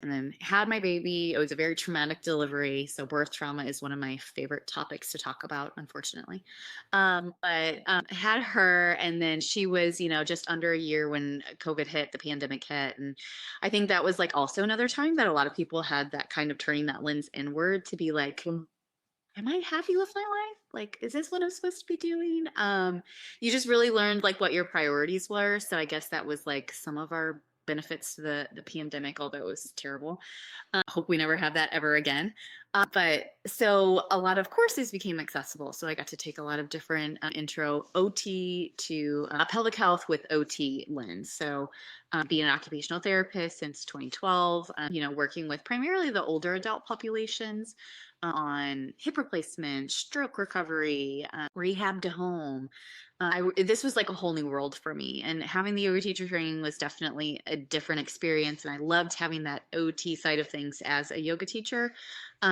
and then had my baby. It was a very traumatic delivery. So birth trauma is one of my favorite topics to talk about, unfortunately. But I had her, and then she was, just under a year when COVID hit, the pandemic hit. And I think that was like also another time that a lot of people had that kind of turning that lens inward to be like, am I happy with my life? Like, is this what I'm supposed to be doing? You just really learned like what your priorities were. So I guess that was like some of our benefits to the pandemic, although it was terrible. Hope we never have that ever again. But so a lot of courses became accessible. So I got to take a lot of different intro OT to pelvic health with OT lens. So being an occupational therapist since 2012, working with primarily the older adult populations on hip replacement, stroke recovery, rehab to home. This was like a whole new world for me, and having the yoga teacher training was definitely a different experience. And I loved having that OT side of things as a yoga teacher.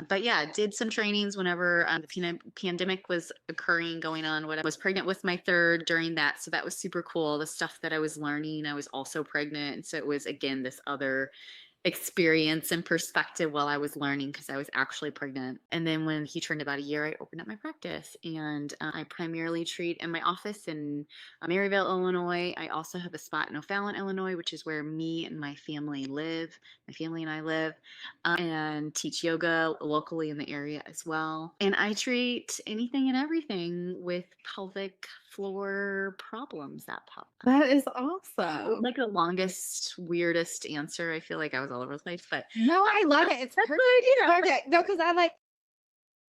But yeah, did some trainings whenever the pandemic was occurring, going on. When I was pregnant with my third during that, so that was super cool. The stuff that I was learning, I was also pregnant, and so it was again this other experience and perspective while I was learning because I was actually pregnant. And then when he turned about a year, I opened up my practice, and I primarily treat in my office in Maryville, Illinois. I also have a spot in O'Fallon, Illinois, which is where me and my family live. My family and I live, and teach yoga locally in the area as well. And I treat anything and everything with pelvic floor problems that pop up. That is awesome. Like the longest, weirdest answer. I feel like I was all over the place, but No, I love it. It's that's perfect. what I It's do. perfect. No, because I like